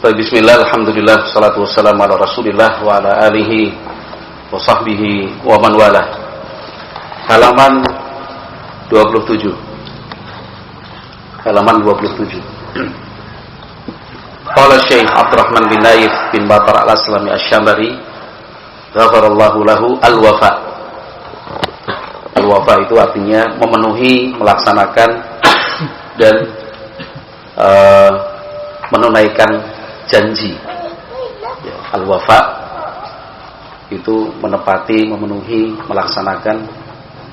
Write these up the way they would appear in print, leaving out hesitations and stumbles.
Bismillah, alhamdulillah, salatu wassalamu ala rasulillah wa ala alihi wa sahbihi wa man wala. Halaman 27. Qala Syekh Abdurrahman bin Naif bin Batar al-Aslami asy-Syambari ghafarallahu lahu al-wafa. Al-wafa itu artinya memenuhi, melaksanakan dan menunaikan janji. Ya, al-wafa itu menepati, memenuhi, melaksanakan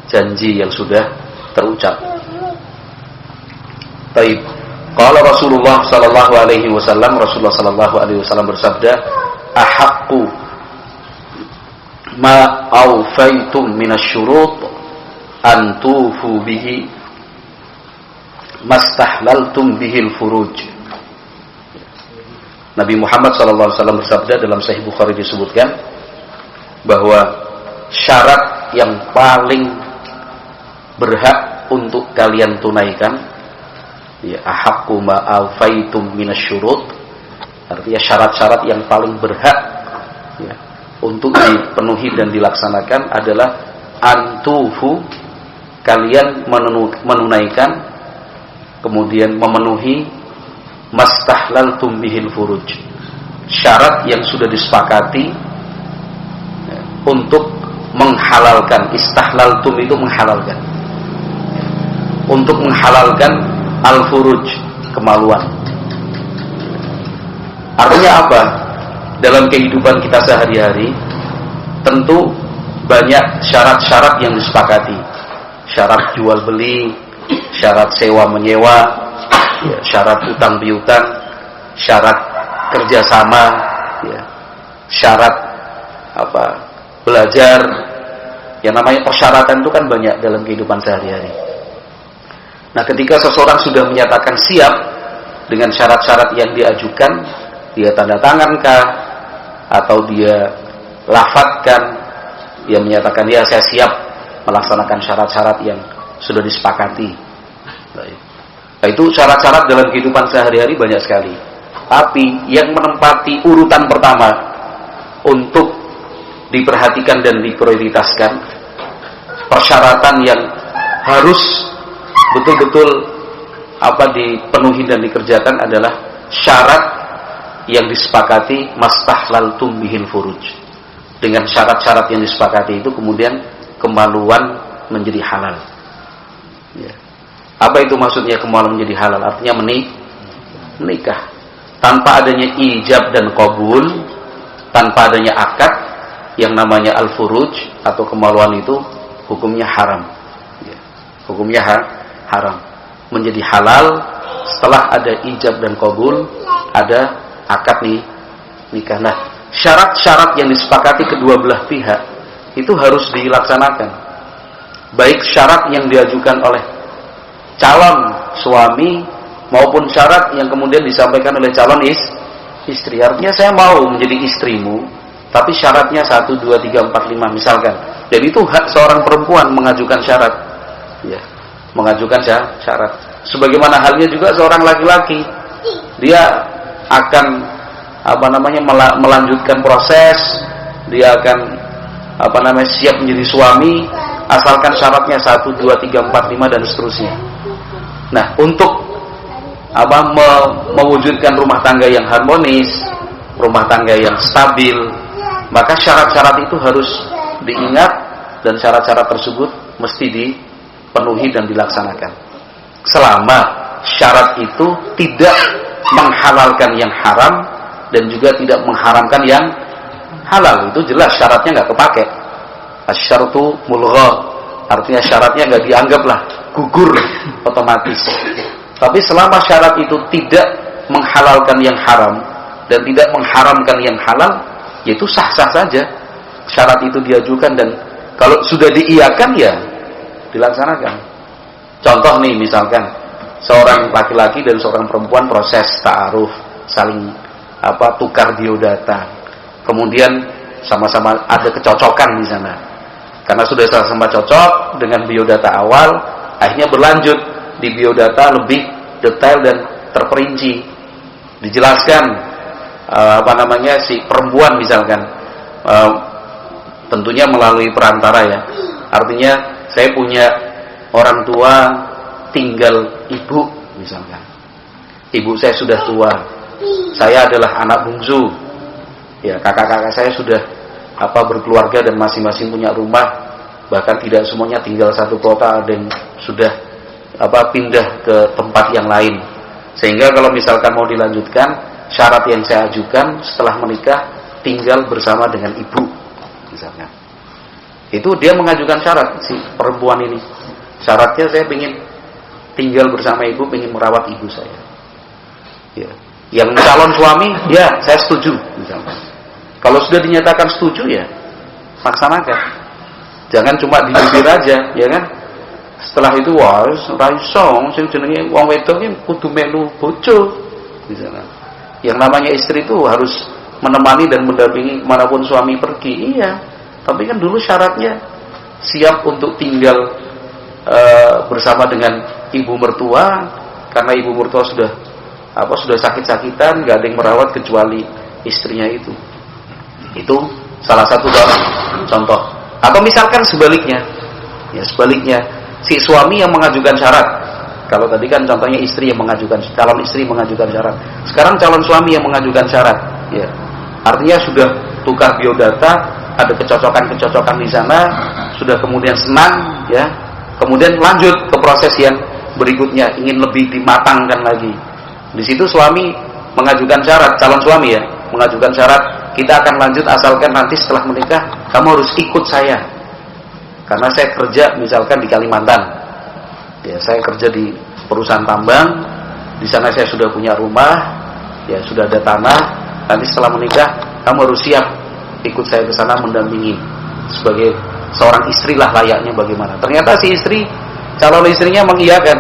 janji yang sudah terucap. Taib. Qala Rasulullah sallallahu alaihi wasallam, Rasulullah sallallahu alaihi wasallam bersabda, "Ahaqqu ma awfaitum minasyurut an tufu bihi mastahlaltum bihil furuj." Nabi Muhammad SAW bersabda dalam Sahih Bukhari disebutkan bahwa syarat yang paling berhak untuk kalian tunaikan, ya, ahaqqu ma awfaitum minasyurut, artinya syarat-syarat yang paling berhak, ya, untuk dipenuhi dan dilaksanakan adalah antufu, kalian menunaikan, kemudian memenuhi mastahlaltum bihil furuj, syarat yang sudah disepakati untuk menghalalkan. Istahlaltum itu menghalalkan, untuk menghalalkan al-furuj, kemaluan. Artinya apa? Dalam kehidupan kita sehari-hari tentu banyak syarat-syarat yang disepakati. Syarat jual beli, syarat sewa menyewa, ya, syarat utang piutang, syarat kerjasama, ya, syarat belajar. Yang namanya persyaratan itu kan banyak dalam kehidupan sehari-hari. Nah, ketika seseorang sudah menyatakan siap dengan syarat-syarat yang diajukan, dia tanda tangankah atau dia lafadzkan, dia menyatakan ya saya siap melaksanakan syarat-syarat yang sudah disepakati. Nah, itu syarat-syarat dalam kehidupan sehari-hari banyak sekali. Tapi yang menempati urutan pertama untuk diperhatikan dan diprioritaskan, persyaratan yang harus betul-betul dipenuhi dan dikerjakan adalah syarat yang disepakati mastahlaltum bihil furuj. Dengan syarat-syarat yang disepakati itu kemudian kemaluan menjadi halal. Ya. Apa itu maksudnya kemaluan menjadi halal? Artinya menikah. Tanpa adanya ijab dan qabul, tanpa adanya akad, yang namanya al-furuj atau kemaluan itu hukumnya haram. Ya. Hukumnya haram. Menjadi halal setelah ada ijab dan qabul, ada akad nikah. Nah, syarat-syarat yang disepakati kedua belah pihak itu harus dilaksanakan. Baik syarat yang diajukan oleh calon suami maupun syarat yang kemudian disampaikan oleh calon istri. Artinya saya mau menjadi istrimu, tapi syaratnya 1, 2, 3, 4, 5 misalkan. Dan itu hak seorang perempuan mengajukan syarat. Ya, mengajukan syarat. Sebagaimana halnya juga seorang laki-laki, dia akan melanjutkan proses, dia akan siap menjadi suami asalkan syaratnya 1, 2, 3, 4, 5 dan seterusnya. Nah, untuk mewujudkan rumah tangga yang harmonis, rumah tangga yang stabil, maka syarat-syarat itu harus diingat dan syarat-syarat tersebut mesti dipenuhi dan dilaksanakan. Selama syarat itu tidak menghalalkan yang haram dan juga tidak mengharamkan yang halal, itu jelas syaratnya nggak kepake. Asyartu mulgha, artinya syaratnya nggak dianggaplah, gugur otomatis. Tapi selama syarat itu tidak menghalalkan yang haram dan tidak mengharamkan yang halal, yaitu sah-sah saja. Syarat itu diajukan dan kalau sudah diiyakan ya dilaksanakan. Contoh nih, misalkan seorang laki-laki dan seorang perempuan proses ta'aruf, saling tukar biodata. Kemudian sama-sama ada kecocokan di sana. Karena sudah sama-sama cocok dengan biodata awal, akhirnya berlanjut di biodata lebih detail dan terperinci. Dijelaskan si perempuan misalkan, tentunya melalui perantara ya. Artinya saya punya orang tua, tinggal ibu misalkan. Ibu saya sudah tua, saya adalah anak bungsu. Ya, kakak-kakak saya sudah berkeluarga dan masing-masing punya rumah, bahkan tidak semuanya tinggal satu kota, ada yang sudah pindah ke tempat yang lain. Sehingga kalau misalkan mau dilanjutkan, syarat yang saya ajukan setelah menikah tinggal bersama dengan ibu misalkan. Itu dia mengajukan syarat, si perempuan ini. Syaratnya saya ingin tinggal bersama ibu, ingin merawat ibu saya. Ya. Yang calon suami, ya saya setuju misalkan. Kalau sudah dinyatakan setuju ya laksanakan. Jangan cuma di bibir aja, ya kan? Setelah itu wah ora iso sing jenenge wong wedok iki kudu melu bojo misalkan. Yang namanya istri itu harus menemani dan mendampingi kemanapun suami pergi. Iya. Tapi kan dulu syaratnya siap untuk tinggal bersama dengan ibu mertua, karena ibu mertua sudah sakit-sakitan, nggak ada yang merawat kecuali istrinya itu. Itu salah satu contoh. Atau misalkan sebaliknya, ya sebaliknya si suami yang mengajukan syarat. Kalau tadi kan contohnya istri yang mengajukan, calon istri mengajukan syarat. Sekarang calon suami yang mengajukan syarat. Ya, artinya sudah tukar biodata, ada kecocokan di sana, sudah kemudian senang, ya. Kemudian lanjut ke proses yang berikutnya, ingin lebih dimatangkan lagi. Di situ suami mengajukan syarat, calon suami ya, mengajukan syarat, kita akan lanjut asalkan nanti setelah menikah kamu harus ikut saya. Karena saya kerja misalkan di Kalimantan. Ya, saya kerja di perusahaan tambang. Di sana saya sudah punya rumah, ya sudah ada tanah. Nanti setelah menikah kamu harus siap ikut saya ke sana mendampingi sebagai seorang istri lah layaknya bagaimana. Ternyata si istri, calon istrinya mengiyakan,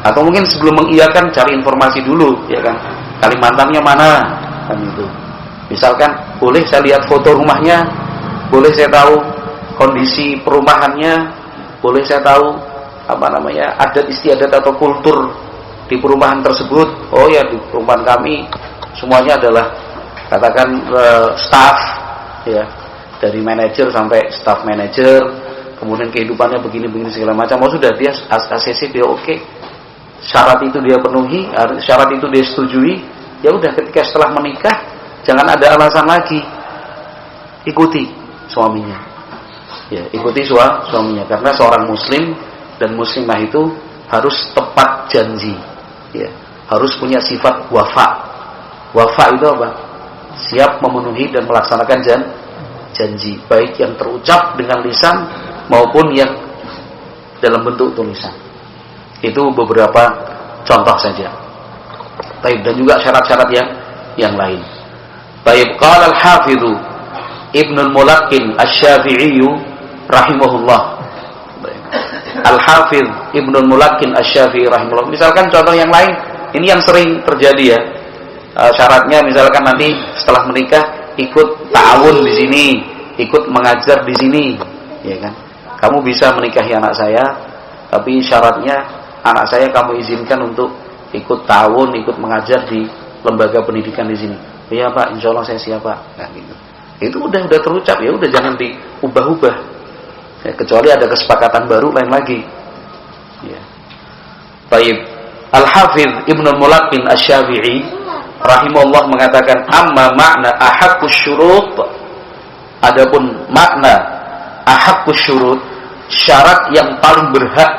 atau mungkin sebelum mengiyakan cari informasi dulu, ya kan, Kalimantannya mana, kan itu. Misalkan boleh saya lihat foto rumahnya, boleh saya tahu kondisi perumahannya, boleh saya tahu adat istiadat atau kultur di perumahan tersebut. Oh ya, di perumahan kami semuanya adalah katakan staff, ya, dari manajer sampai staff manajer, kemudian kehidupannya begini-begini segala macam. Oh sudah, dia ACC dia oke. Syarat itu dia penuhi, syarat itu dia setujui. Ya udah, ketika setelah menikah jangan ada alasan lagi, ikuti suaminya. Ya, ikuti suaminya, karena seorang muslim dan muslimah itu harus tepat janji. Ya, harus punya sifat wafa. Wafa itu apa? Siap memenuhi dan melaksanakan janji, baik yang terucap dengan lisan maupun yang dalam bentuk tulisan. Itu beberapa contoh saja. Baik, dan juga syarat-syarat yang lain. Baik, qala al-Hafidz Ibnu al-Mulaqqin Asy-Syafi'i rahimahullah. Al-Hafidz Ibnu al-Mulaqqin Asy-Syafi'i rahimahullah. Misalkan contoh yang lain, ini yang sering terjadi ya. Syaratnya misalkan nanti setelah menikah ikut ta'awun di sini, ikut mengajar di sini, ya kan? Kamu bisa menikahi anak saya, tapi syaratnya anak saya kamu izinkan untuk ikut ta'awun, ikut mengajar di lembaga pendidikan di sini. Iya Pak, insya Allah saya siap Pak. Nah, gitu. Itu udah terucap, ya udah, jangan diubah-ubah. Ya, kecuali ada kesepakatan baru lain lagi. Ya. Baik, Al-Hafidz Ibnu al-Mulaqqin Asy-Syafi'i rahimahullah mengatakan, amma makna ahaqqus syurut, adapun makna ahaqqus syurut, syarat yang paling berhak,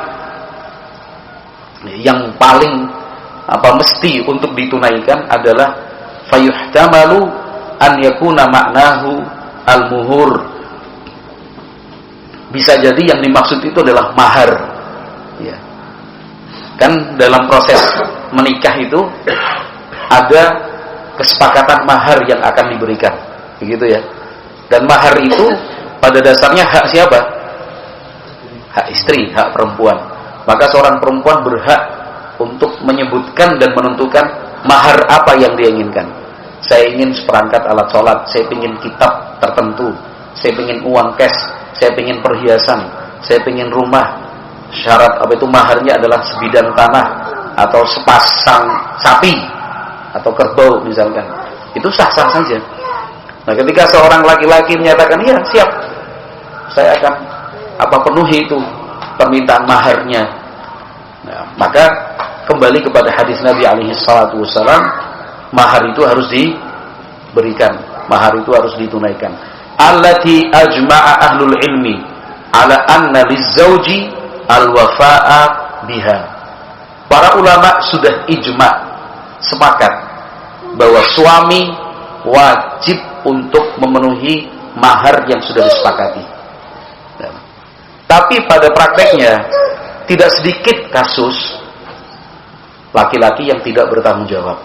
yang paling mesti untuk ditunaikan adalah fayuhtamalu an yakuna maknahu al-muhur. Bisa jadi yang dimaksud itu adalah mahar. Ya. Kan dalam proses menikah itu ada kesepakatan mahar yang akan diberikan, begitu ya. Dan mahar itu pada dasarnya hak siapa? Hak istri, hak perempuan. Maka seorang perempuan berhak untuk menyebutkan dan menentukan mahar apa yang dia inginkan. Saya ingin seperangkat alat sholat, saya ingin kitab tertentu, saya ingin uang cash, saya ingin perhiasan, saya ingin rumah. Syarat maharnya adalah sebidang tanah atau sepasang sapi atau kerbau misalkan. itu sah-sah saja. Nah, ketika seorang laki-laki menyatakan, "Iya, siap. Saya akan penuhi itu permintaan maharnya." Nah, maka kembali kepada hadis Nabi alaihi salatu wasallam, mahar itu harus diberikan, mahar itu harus ditunaikan. Allati ajma'a ahlul ilmi ala anna lizauji al-wafa'a biha. Para ulama sudah ijma', sepakat bahwa suami wajib untuk memenuhi mahar yang sudah disepakati. Nah, tapi pada prakteknya tidak sedikit kasus laki-laki yang tidak bertanggung jawab.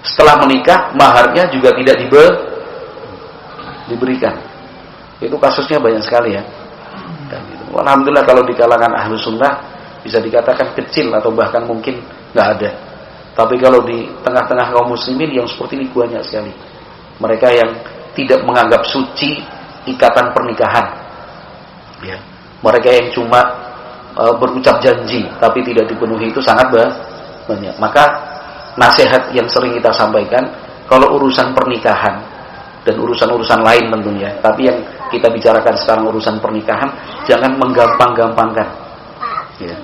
Setelah menikah, maharnya juga tidak diberikan. Itu kasusnya banyak sekali ya. Dan gitu. Alhamdulillah kalau di kalangan ahlu sunnah bisa dikatakan kecil atau bahkan mungkin nggak ada. Tapi kalau di tengah-tengah kaum muslimin yang seperti ini banyak sekali. Mereka yang tidak menganggap suci ikatan pernikahan. Ya. Mereka yang cuma berucap janji tapi tidak dipenuhi, itu sangat banyak. Maka nasihat yang sering kita sampaikan, kalau urusan pernikahan dan urusan-urusan lain tentunya, tapi yang kita bicarakan sekarang urusan pernikahan, jangan menggampang-gampangkan. Ya.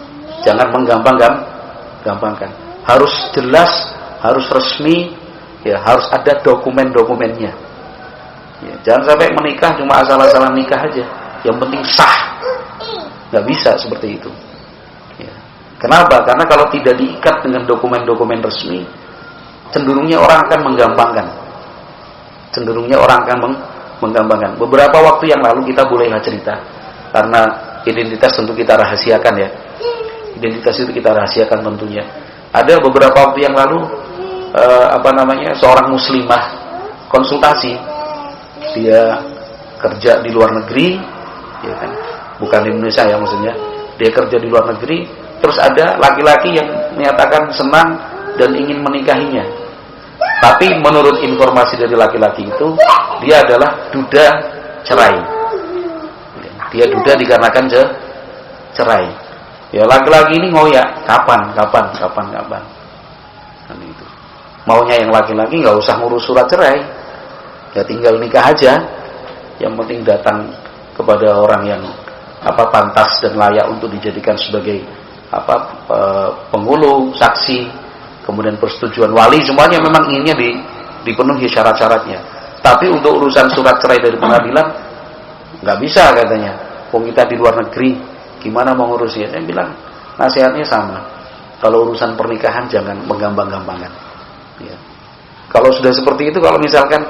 Jangan menggampang-gampangkan. Harus jelas, harus resmi, ya, harus ada dokumen-dokumennya. Ya, jangan sampai menikah cuma asal-asalan nikah aja, yang penting sah. Nggak bisa seperti itu. Ya. Kenapa? Karena kalau tidak diikat dengan dokumen-dokumen resmi, cenderungnya orang akan menggampangkan. Menggampangkan. Beberapa waktu yang lalu kita bolehlah cerita, karena identitas tentu kita rahasiakan ya. Identitas itu kita rahasiakan tentunya. Ada beberapa waktu yang lalu seorang muslimah konsultasi. Dia kerja di luar negeri, ya kan? Bukan di Indonesia ya maksudnya. Dia kerja di luar negeri, terus ada laki-laki yang menyatakan senang dan ingin menikahinya. Tapi menurut informasi dari laki-laki itu, dia adalah duda cerai. Dia duda dikarenakan cerai. Ya, laki-laki ini ngoyak, kapan. Kan itu. Maunya yang laki-laki nggak usah ngurus surat cerai, ya tinggal nikah aja. Yang penting datang kepada orang yang pantas dan layak untuk dijadikan sebagai penghulu, saksi, kemudian persetujuan wali, semuanya memang inginnya dipenuhi syarat-syaratnya. Tapi untuk urusan surat cerai dari pengadilan nggak bisa katanya. Wong kita di luar negeri, gimana mau ngurusnya? Saya bilang nasihatnya sama. Kalau urusan pernikahan jangan menggampang-gampangkan. Ya. Kalau sudah seperti itu, kalau misalkan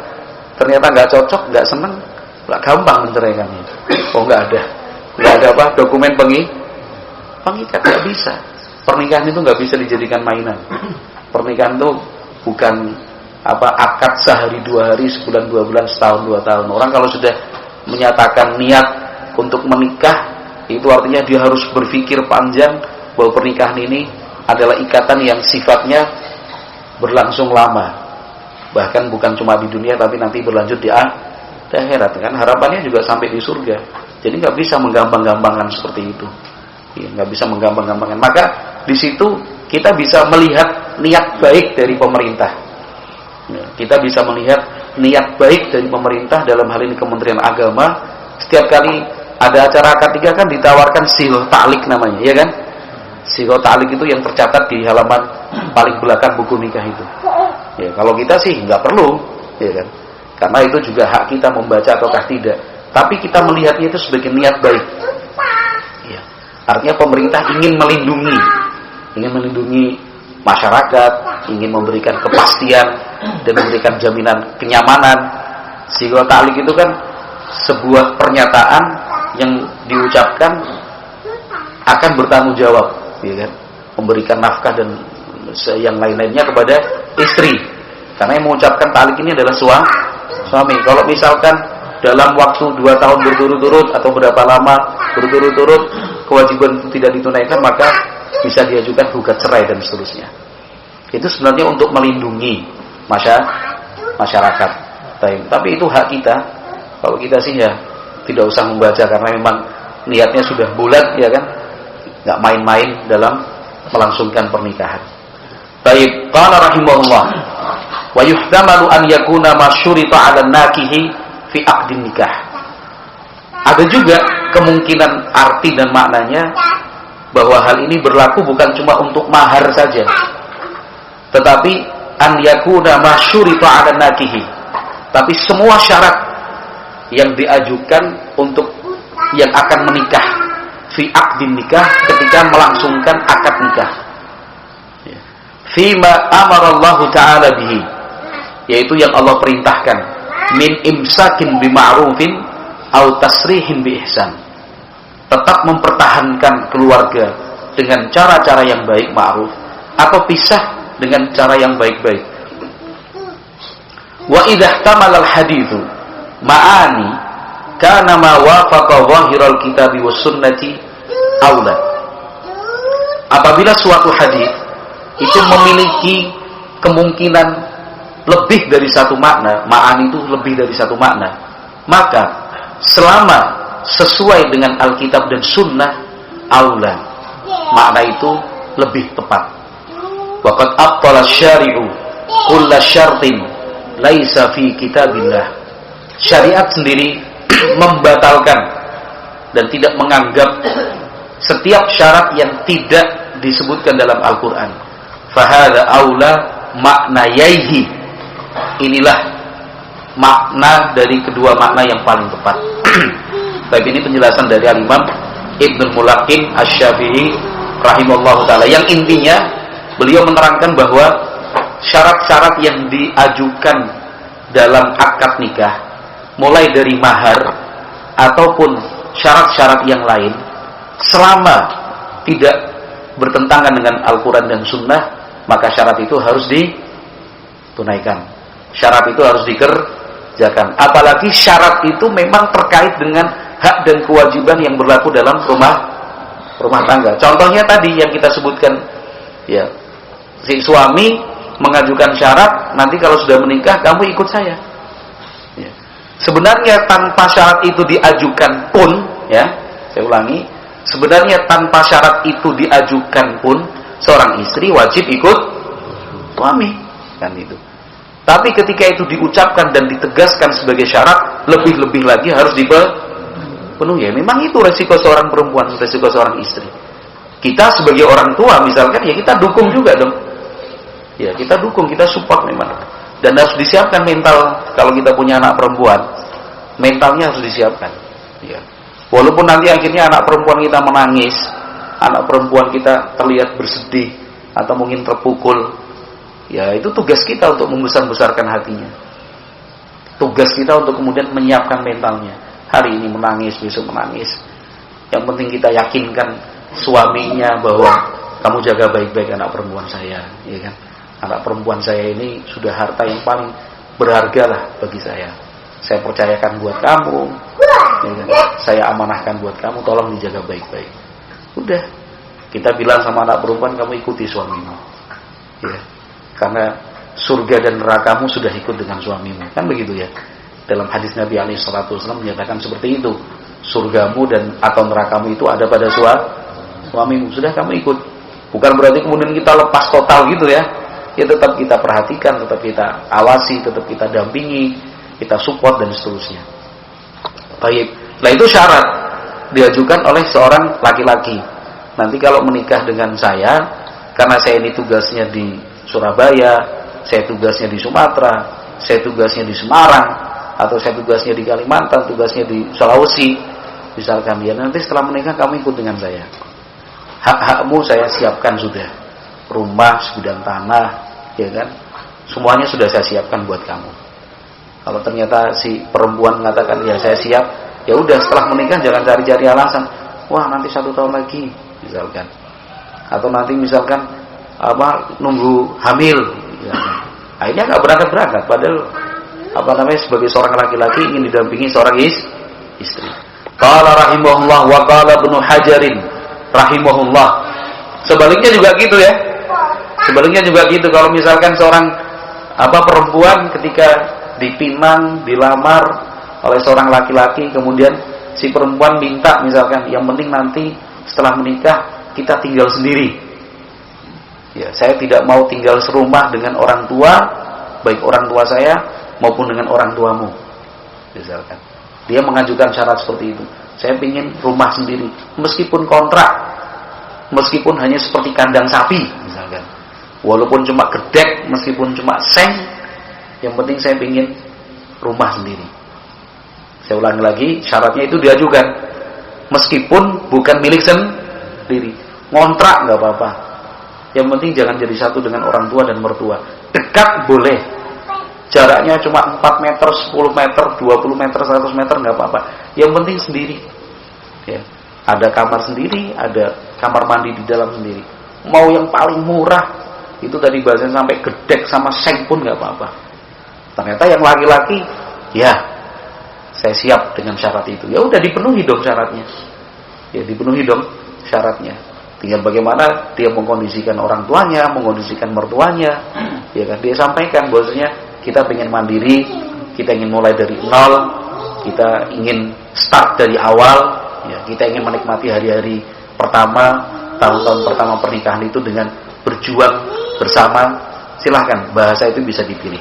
ternyata nggak cocok, nggak senang, nggak gampang menceraikannya. Oh nggak ada dokumen pengikat, nggak bisa. Pernikahan itu nggak bisa dijadikan mainan. Pernikahan itu bukan akad sehari 2 hari, sebulan 2 bulan, setahun 2 tahun. Orang kalau sudah menyatakan niat untuk menikah, itu artinya dia harus berpikir panjang bahwa pernikahan ini adalah ikatan yang sifatnya berlangsung lama. Bahkan bukan cuma di dunia, tapi nanti berlanjut di akhirat. Kan harapannya juga sampai di surga. Jadi nggak bisa menggampang-gampangkan seperti itu. Ya, nggak bisa menggampang-gampangkan. Maka di situ kita bisa melihat niat baik dari pemerintah. Ya, kita bisa melihat niat baik dari pemerintah, dalam hal ini Kementerian Agama. Setiap kali ada acara akad nikah kan ditawarkan sighah ta'liq namanya, ya kan? Sighah ta'liq itu yang tercatat di halaman paling belakang buku nikah itu. Ya, kalau kita sih nggak perlu, ya kan? Karena itu juga hak kita membaca ataukah tidak. Tapi kita melihatnya itu sebagai niat baik. Ya. Artinya pemerintah ingin melindungi masyarakat, ingin memberikan kepastian dan memberikan jaminan kenyamanan. Sighah ta'liq itu kan sebuah pernyataan yang diucapkan akan bertanggung jawab, ya kan? Memberikan nafkah dan yang lain-lainnya kepada istri. Karena yang mengucapkan ta'liq ini adalah suami. Kalau misalkan dalam waktu 2 tahun berturut-turut atau berapa lama berturut-turut kewajiban itu tidak ditunaikan, maka bisa diajukan gugat cerai dan seterusnya. Itu sebenarnya untuk melindungi masyarakat. Tapi itu hak kita. Kalau kita sih ya tidak usah membaca, karena memang niatnya sudah bulat, ya kan? Nggak main-main dalam melangsungkan pernikahan. Baik, qala rahimahullah. Wa yuhtamalu an yakuna ma syurita 'ala nakihi fi aqdin nikah. Ada juga kemungkinan arti dan maknanya bahwa hal ini berlaku bukan cuma untuk mahar saja, tetapi an yakuna ma syurita 'ala nakihi. Tapi semua syarat yang diajukan untuk yang akan menikah fi aqdin nikah, ketika melangsungkan akad nikah, fima amarallahu ta'ala bihi, yaitu yang Allah perintahkan, min imsakin bima'rufin au tasrihin bi ihsan, tetap mempertahankan keluarga dengan cara-cara yang baik, ma'ruf, atau pisah dengan cara yang baik-baik. Wa idza ihtamala al-haditsu ma'ani kana ma wafaqa zahiral kitabi was sunnati aula. Apabila suatu hadis itu memiliki kemungkinan lebih dari satu makna, ma'ani itu lebih dari satu makna, maka selama sesuai dengan Alkitab dan Sunnah, aula, makna itu lebih tepat. Waqad abtala syari'u kulla syartin laisa fi kitabillah. Syariat sendiri membatalkan dan tidak menganggap setiap syarat yang tidak disebutkan dalam Al-Quran. Fahadha aula maknayaihi. Inilah makna dari kedua makna yang paling tepat. Tapi ini penjelasan dari Al-Imam Ibnul Mulaqin Asy-Syafi'i rahimahullahu ta'ala, yang intinya beliau menerangkan bahwa syarat-syarat yang diajukan dalam akad nikah, mulai dari mahar ataupun syarat-syarat yang lain, selama tidak bertentangan dengan Al-Quran dan Sunnah, maka syarat itu harus ditunaikan, syarat itu harus dikerjakan. Apalagi syarat itu memang terkait dengan hak dan kewajiban yang berlaku dalam rumah tangga. Contohnya tadi yang kita sebutkan, ya, si suami mengajukan syarat, nanti kalau sudah menikah kamu ikut saya. Ya. Sebenarnya tanpa syarat itu diajukan pun, ya, saya ulangi, sebenarnya tanpa syarat itu diajukan pun seorang istri wajib ikut suami, kan itu. Tapi ketika itu diucapkan dan ditegaskan sebagai syarat, lebih-lebih lagi harus dipenuhi. Memang itu resiko seorang perempuan, resiko seorang istri. Kita sebagai orang tua misalkan, ya kita dukung juga dong. Ya, kita dukung, kita support memang. Dan harus disiapkan mental. Kalau kita punya anak perempuan, mentalnya harus disiapkan. Ya. Walaupun nanti akhirnya anak perempuan kita menangis, anak perempuan kita terlihat bersedih atau mungkin terpukul, ya itu tugas kita untuk membesar-besarkan hatinya. Tugas kita untuk kemudian menyiapkan mentalnya. Hari ini menangis, besok menangis. Yang penting kita yakinkan suaminya bahwa kamu jaga baik-baik anak perempuan saya, ya kan? Anak perempuan saya ini sudah harta yang paling berharga lah bagi saya. Saya percayakan buat kamu, ya kan? Saya amanahkan buat kamu, tolong dijaga baik-baik. Udah, kita bilang sama anak perempuan, kamu ikuti suamimu, ya, karena surga dan nerakamu sudah ikut dengan suamimu, kan begitu ya. Dalam hadis Nabi SAW menyatakan seperti itu, surgamu dan atau nerakamu itu ada pada suamimu, sudah kamu ikut. Bukan berarti kemudian kita lepas total gitu ya. Ya tetap kita perhatikan, tetap kita awasi, tetap kita dampingi, kita support dan seterusnya. Baik. Nah itu syarat diajukan oleh seorang laki-laki. Nanti kalau menikah dengan saya, karena saya ini tugasnya di Surabaya, saya tugasnya di Sumatera, saya tugasnya di Semarang, atau saya tugasnya di Kalimantan, tugasnya di Sulawesi, misalkan, ya nanti setelah menikah kamu ikut dengan saya. Hak-hakmu saya siapkan sudah. Rumah, sebidang tanah, ya kan? Semuanya sudah saya siapkan buat kamu. Kalau ternyata si perempuan mengatakan, ya saya siap, ya udah setelah menikah jangan cari-cari alasan. Wah nanti 1 tahun lagi, misalkan. Atau nanti misalkan nunggu hamil. Misalkan. Akhirnya nggak berangkat-berangkat. Padahal sebagai seorang laki-laki ingin didampingi seorang istri. Qala rahimahullah wa qala Ibnu Hajarin rahimahullah. Sebaliknya juga gitu ya. Sebaliknya juga gitu, kalau misalkan seorang perempuan ketika dipinang, dilamar oleh seorang laki-laki, kemudian si perempuan minta misalkan, yang penting nanti setelah menikah kita tinggal sendiri. Ya, saya tidak mau tinggal serumah dengan orang tua baik orang tua saya maupun dengan orang tuamu. Misalkan dia mengajukan syarat seperti itu, saya ingin rumah sendiri, meskipun kontrak, meskipun hanya seperti kandang sapi, misalkan, walaupun cuma gedek, meskipun cuma seng, yang penting saya ingin rumah sendiri. Saya ulangi lagi, syaratnya itu diajukan, meskipun bukan milik sendiri, ngontrak nggak apa-apa, yang penting jangan jadi satu dengan orang tua dan mertua. Dekat boleh, jaraknya cuma 4 meter, 10 meter, 20 meter, 100 meter nggak apa-apa. Yang penting sendiri. Ya. Ada kamar sendiri, ada kamar mandi di dalam sendiri. Mau yang paling murah, itu tadi bahasanya sampai gedek sama seng pun nggak apa-apa. Ternyata yang laki-laki, ya saya siap dengan syarat itu. Ya udah dipenuhi dong syaratnya. Ya dipenuhi dong syaratnya. Tinggal bagaimana dia mengkondisikan orang tuanya, mengkondisikan mertuanya. Ya kan dia sampaikan bahwasanya kita ingin mandiri, kita ingin mulai dari nol, kita ingin start dari awal, ya, kita ingin menikmati hari-hari pertama, tahun-tahun pertama pernikahan itu dengan berjuang bersama. Silahkan, bahasa itu bisa dipilih.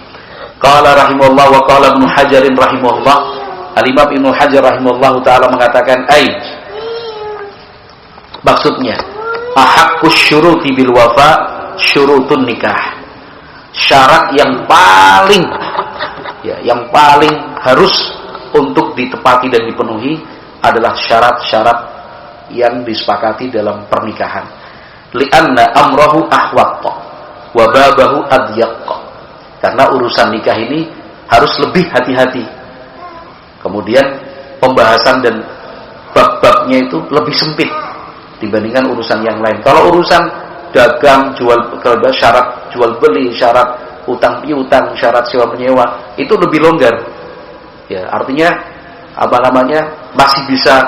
Qala rahimahullah wa qala Ibnu Hajar rahimahullah, Al-Imam Ibnu Hajar rahimahullah ta'ala mengatakan, maksudnya, ahaqqus syuruti bil wafa syurutun nikah. Syarat yang paling harus untuk ditepati dan dipenuhi adalah syarat-syarat yang disepakati dalam pernikahan. Li'anna amrahu ahwaqqa wa babahu adyaqqa. Karena urusan nikah ini harus lebih hati-hati. Kemudian pembahasan dan bab-babnya itu lebih sempit dibandingkan urusan yang lain. Kalau urusan dagang, syarat jual beli, syarat utang piutang, syarat sewa menyewa, itu lebih longgar. Ya, artinya masih bisa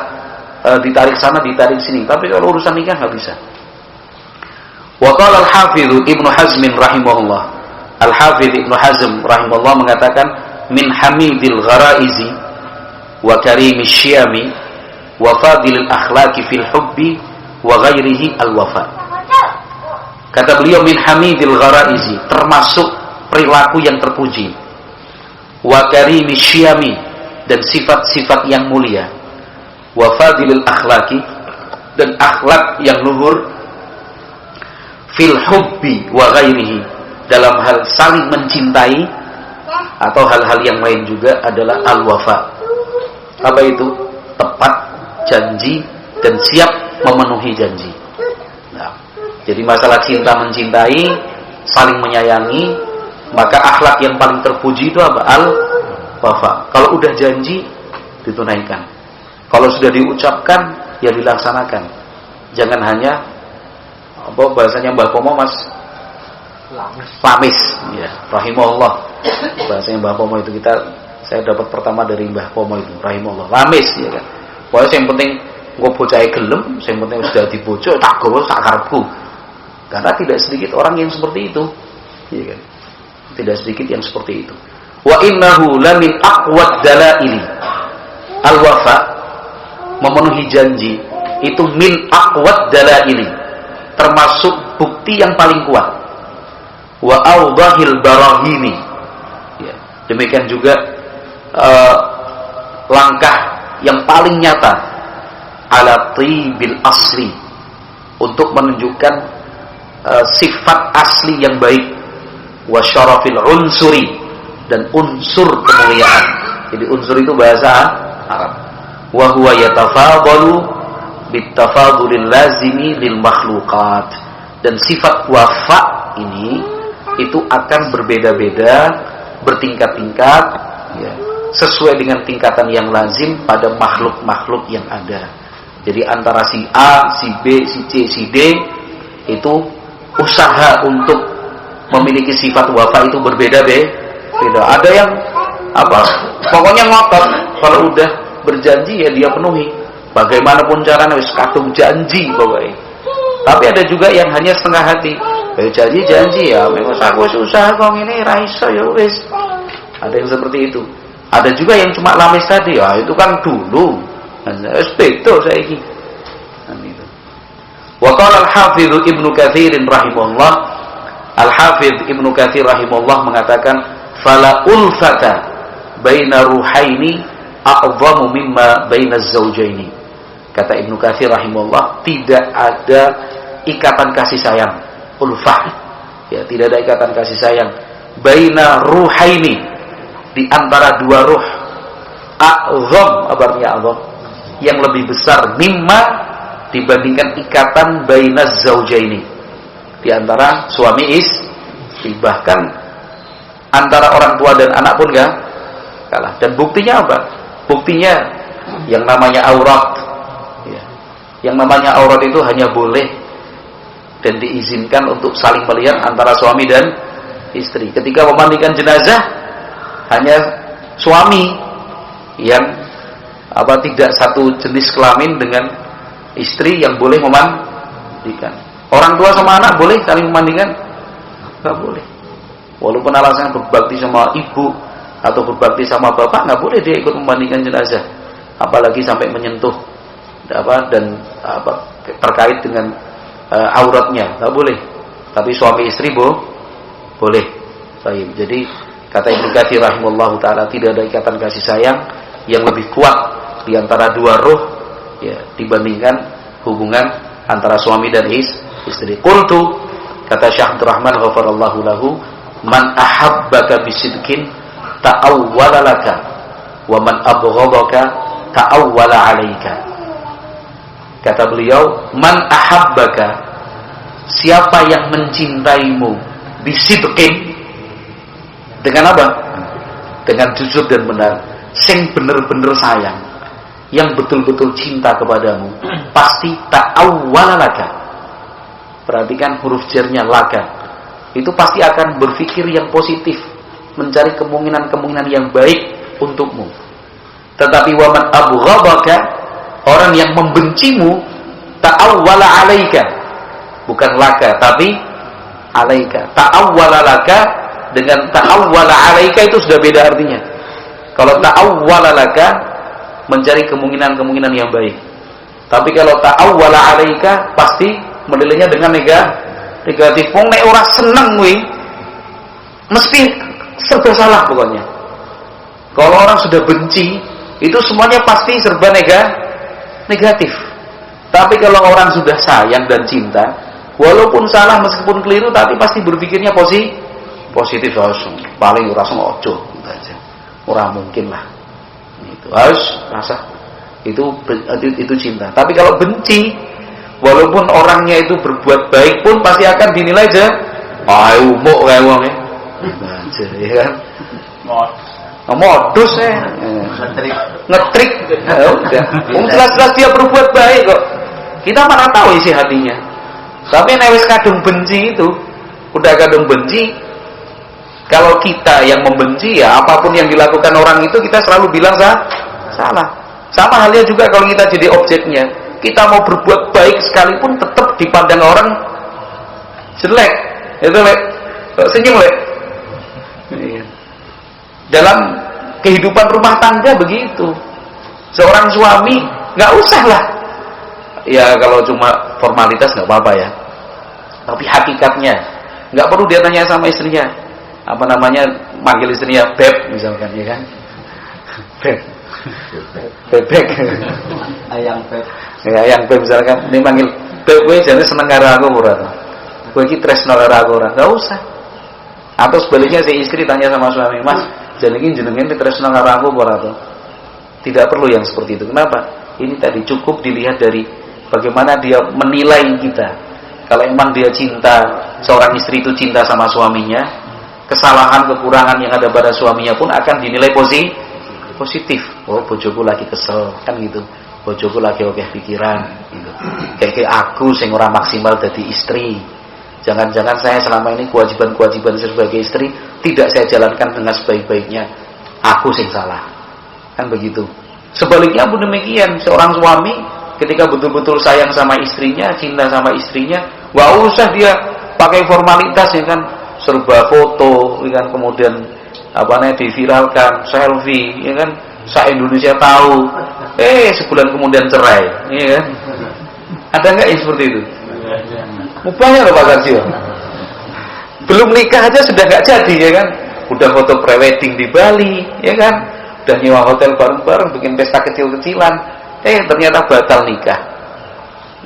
ditarik sana, ditarik sini. Tapi kalau urusan nikah nggak bisa. Wa qala al-Hafidz Ibnu Hazm rahimahullah. Al-Hafidz Ibnu Hazm rahimahullah mengatakan, min hamidil gharaizi wa karimish syiyami wa fadilil akhlaqi fil hubbi wa ghairihi al-wafa. Kata beliau, min hamidil gharaizi, termasuk perilaku yang terpuji, wa karimi syiyami, dan sifat-sifat yang mulia, wa fadilil akhlaqi, dan akhlak yang luhur, fil hubbi wa ghairihi, dalam hal saling mencintai atau hal-hal yang lain juga adalah al-wafa. Apa itu? Tepat janji dan siap memenuhi janji. Jadi masalah cinta mencintai, saling menyayangi, maka akhlak yang paling terpuji itu apa? Al-wafa. Kalau udah janji, ditunaikan. Kalau sudah diucapkan, ya dilaksanakan. Jangan hanya bahasanya Mbah Pomo Mas lamis, ya, rahimahullah. Bahasanya Mbah Pomo itu saya dapat pertama dari Mbah Pomo itu, rahimahullah. Lamis, ya kan. Pokoknya yang penting gue bocahe gelem, yang penting sudah dibocok tak gowo sak karepku. Karena tidak sedikit orang yang seperti itu, ya kan? Tidak sedikit yang seperti itu. Wa innahu lamin aqwad dalaili. Al-wafa, memenuhi janji, itu min aqwad dalaili, termasuk bukti yang paling kuat. Wa awdahil barahini. Ya, demikian juga langkah yang paling nyata ala tibil asli, untuk menunjukkan sifat asli yang baik, wa syarafil unsuri, dan unsur kemuliaan. Jadi unsur itu bahasa Arab. Wa huwa yatafadalu bitafadulil lazimi lil makhluqat. Dan sifat wafa ini itu akan berbeda-beda, bertingkat-tingkat, ya, sesuai dengan tingkatan yang lazim pada makhluk-makhluk yang ada. Jadi antara si A, si B, si C, si D itu usaha untuk memiliki sifat wafa itu berbeda-beda. Ada yang pokoknya ngotot, kalau udah berjanji ya dia penuhi. Bagaimanapun caranya wis kadung janji pokoknya. Tapi ada juga yang hanya setengah hati. Janji ya, memang aku wis usaha kok ngene ra iso ya wis. Ada yang seperti itu. Ada juga yang cuma lamis tadi, ya itu kan dulu. Wis beda saiki. Wa qala al-Hafidz Ibnu Katsir rahimahullah, Al-Hafidz Ibnu Katsir rahimahullah mengatakan, fala ulfata baina ruhaini a'zamu mimma baina az-zawjaini. Kata Ibnu Katsir rahimahullah, tidak ada ikatan kasih sayang, ulfah, ya, tidak ada ikatan kasih sayang baina ruhaini, di antara dua ruh, a'zam, apa artinya a'zam? Yang lebih besar, mimma, dibandingkan ikatan baina az-zawjaini, di antara suami istri. Bahkan antara orang tua dan anak pun enggak kalah. Dan buktinya apa? Buktinya yang namanya aurat, ya. Yang namanya aurat itu hanya boleh dan diizinkan untuk saling melihat antara suami dan istri. Ketika memandikan jenazah, hanya suami yang tidak satu jenis kelamin dengan istri yang boleh memandikan. Orang tua sama anak boleh saling memandikan? Nggak boleh. Walaupun alasannya berbakti sama ibu atau berbakti sama bapak, nggak boleh dia ikut memandikan jenazah, apalagi sampai menyentuh dan terkait dengan auratnya, nggak boleh. Tapi suami istri boleh. Baik. Jadi kata Ibnu Katsir rahimahullahu taala, tidak ada ikatan kasih sayang yang lebih kuat di antara dua ruh, ya, dibandingkan hubungan antara suami dan istri. Qultu, kata Syekh Abdurrahman ghafarallahu lahu, man ahabbaka bisidqin ta'awwala laka wa man abghadaka ta'awwala 'alaika. Kata beliau, man ahabbaka, siapa yang mencintaimu, bisidqin, dengan apa? Dengan jujur dan benar, sing bener-bener sayang, yang betul-betul cinta kepadamu, pasti ta'awwala laka. Perhatikan huruf jarnya laka, itu pasti akan berpikir yang positif, mencari kemungkinan-kemungkinan yang baik untukmu. Tetapi waman abghadaka, orang yang membencimu, ta'awwala 'alaika, bukan laka tapi 'alaika. Ta'awwala laka dengan ta'awwala 'alaika itu sudah beda artinya. Kalau ta'awwala laka, mencari kemungkinan-kemungkinan yang baik. Tapi kalau ta'awwala 'alaika, pasti menilainya dengan negatif. Wong nek ora seneng kuwi mesti serba salah pokoknya. Kalau orang sudah benci, itu semuanya pasti serba negatif. Tapi kalau orang sudah sayang dan cinta, walaupun salah meskipun keliru, tapi pasti berpikirnya positif. Paling ora sengaja aja. Ora mungkin lah. Itu harus rasa itu cinta. Tapi kalau benci, walaupun orangnya itu berbuat baik pun pasti akan dinilai aja. Ayo umuk kayak wong aja, ya kan? Modus ngetrik. Udah. Jelas-jelas dia berbuat baik kok. Kita mana tahu isi hatinya. Tapi nek wis kadung benci itu, udah kadung benci. Kalau kita yang membenci, ya apapun yang dilakukan orang itu kita selalu bilang salah. Sama halnya juga kalau kita jadi objeknya. Kita mau berbuat baik sekalipun tetap dipandang orang jelek. Itu lek senyum lek. Dalam kehidupan rumah tangga begitu. Seorang suami nggak usah lah. Ya kalau cuma formalitas nggak apa-apa ya. Tapi hakikatnya nggak perlu dia tanya sama istrinya. Apa namanya, manggil istrinya beb misalkan, ya kan? Bebek. Ayang beb. Ya, ayang beb misalkan. Ini manggil beb, gue jadi seneng karo aku ora. Gue iki tresno karo aku ora. Enggak usah. Atau sebaliknya si istri tanya sama suami, "Mas, jenengan tresno karo aku ora to?" Tidak perlu yang seperti itu. Kenapa? Ini tadi cukup dilihat dari bagaimana dia menilai kita. Kalau emang dia cinta, seorang istri itu cinta sama suaminya, kesalahan, kekurangan yang ada pada suaminya pun akan dinilai positif. Oh, bojoku lagi kesel, kan gitu. Bojoku lagi oke pikiran, gitu. Kayak aku sing ora maksimal jadi istri. Jangan-jangan saya selama ini kewajiban-kewajiban sebagai istri tidak saya jalankan dengan sebaik-baiknya. Aku sing salah. Kan begitu. Sebaliknya pun demikian, seorang suami ketika betul-betul sayang sama istrinya, cinta sama istrinya, wah usah dia pakai formalitas, ya kan? Serba foto, ya kan, kemudian diviralkan, selfie, ya kan, se-Indonesia tahu. Sebulan kemudian cerai, ya kan? Ada nggak yang seperti itu? Banyak loh Pak Karjo. Belum nikah aja sudah nggak jadi, ya kan? udah foto prewedding di Bali, ya kan? Udah nyewa hotel bareng-bareng, bikin pesta kecil-kecilan, ternyata batal nikah.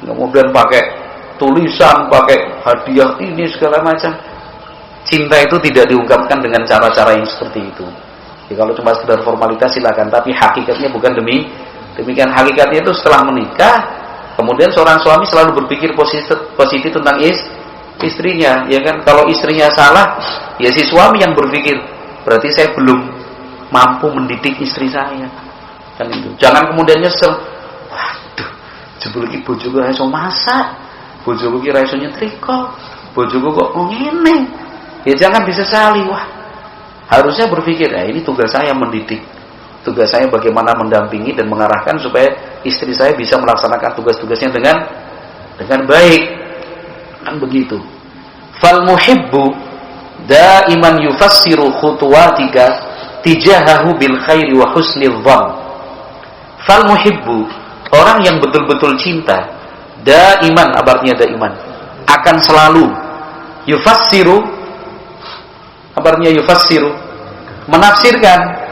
Kemudian pakai tulisan, pakai hadiah ini segala macam. Cinta itu tidak diungkapkan dengan cara-cara yang seperti itu. Ya, kalau cuma sekedar formalitas silakan, tapi hakikatnya bukan demikian. Hakikatnya itu setelah menikah, kemudian seorang suami selalu berpikir positif tentang istrinya, ya kan? Kalau istrinya salah, ya si suami yang berpikir, berarti saya belum mampu mendidik istri saya. Kan itu. Jangan kemudian nyesel. Waduh, jebul iki bojoku ora iso masak, bojoku iki ora iso nyetrika, bojoku kok ngene. Ya jangan disesali. Wah, harusnya berpikir, ini tugas saya mendidik. Tugas saya bagaimana mendampingi dan mengarahkan supaya istri saya bisa melaksanakan tugas-tugasnya dengan baik. Kan begitu. Fal muhibbu daiman yufassiru khutuwatika tijahahu bil khairi wa husnil dhann. Fal muhibbu, orang yang betul-betul cinta, daiman, artinya daiman, akan selalu yufassiru, artinya yufassiru, menafsirkan.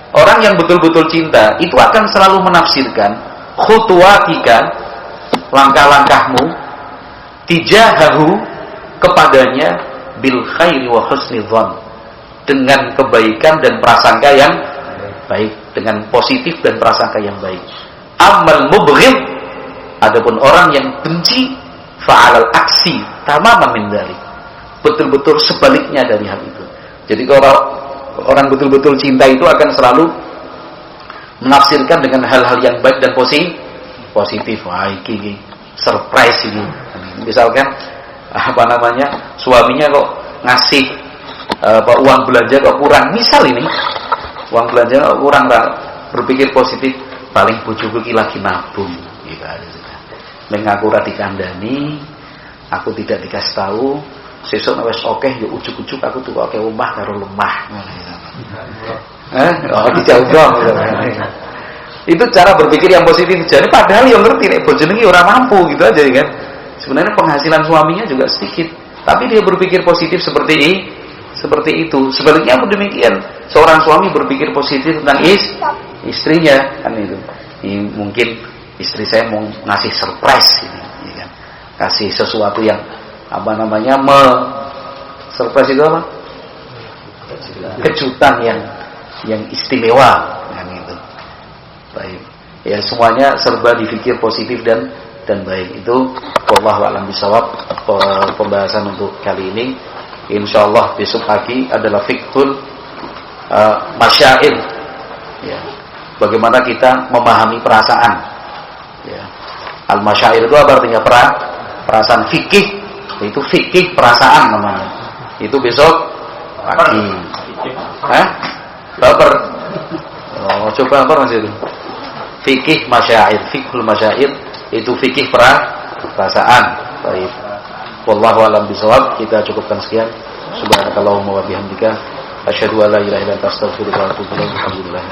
Orang yang betul-betul cinta itu akan selalu menafsirkan khutuwatika, langkah-langkahmu, tijahahu, kepadanya, bil khairi wa husnil dhann, dengan kebaikan dan prasangka yang baik, dengan positif dan prasangka yang baik. Amal mubghid, adapun orang yang benci, fa'alal aksi tamaman min dzalik, betul-betul sebaliknya dari hal itu. Jadi kalau orang betul-betul cinta itu akan selalu menafsirkan dengan hal-hal yang baik dan positif. Wah, ini surprise ini. Misalkan suaminya kok ngasih uang belanja kok kurang. Misal ini uang belanja kok kurang, berpikir positif, paling bojoku iki lagi nabung gitu aja sudah. Mengaku ra dikandani, aku tidak dikasih tahu. Sesuk wis akeh ya ujug-ujug aku tukoke omah karo lemah. Dijauh-jauh. Itu cara berpikir yang positif. Jadi padahal yang ngerti nek bojone iki ora mampu gitu aja kan. Sebenarnya penghasilan suaminya juga sedikit, tapi dia berpikir positif seperti itu. Sebaliknya demikian, seorang suami berpikir positif tentang istrinya kan itu. Ini mungkin istri saya mau ngasih surprise ini, ya kan? Kasih sesuatu yang surprise itu apa? Kejutan yang istimewa, kan itu. Baik. Ya semuanya serba dipikir positif dan baik. Itu wallahu a'lam bishawab pembahasan untuk kali ini. Insyaallah besok pagi adalah fiqhul masyair. Ya. Bagaimana kita memahami perasaan. Ya. Al-masyair itu apa artinya? Perasaan fikih. Itu fikih perasaan namanya. Itu besok pagi. Baper. Coba apa Mas itu? Fikih masyair, fiqhul masyair, itu fikih perasaan. Baik. Wallahu a'lam bishawab. Kita cukupkan sekian. Subhanakallahumma wa bihamdika asyhadu an la ilaha illa anta astaghfiruka wa atubu ilaik. Alhamdulillah.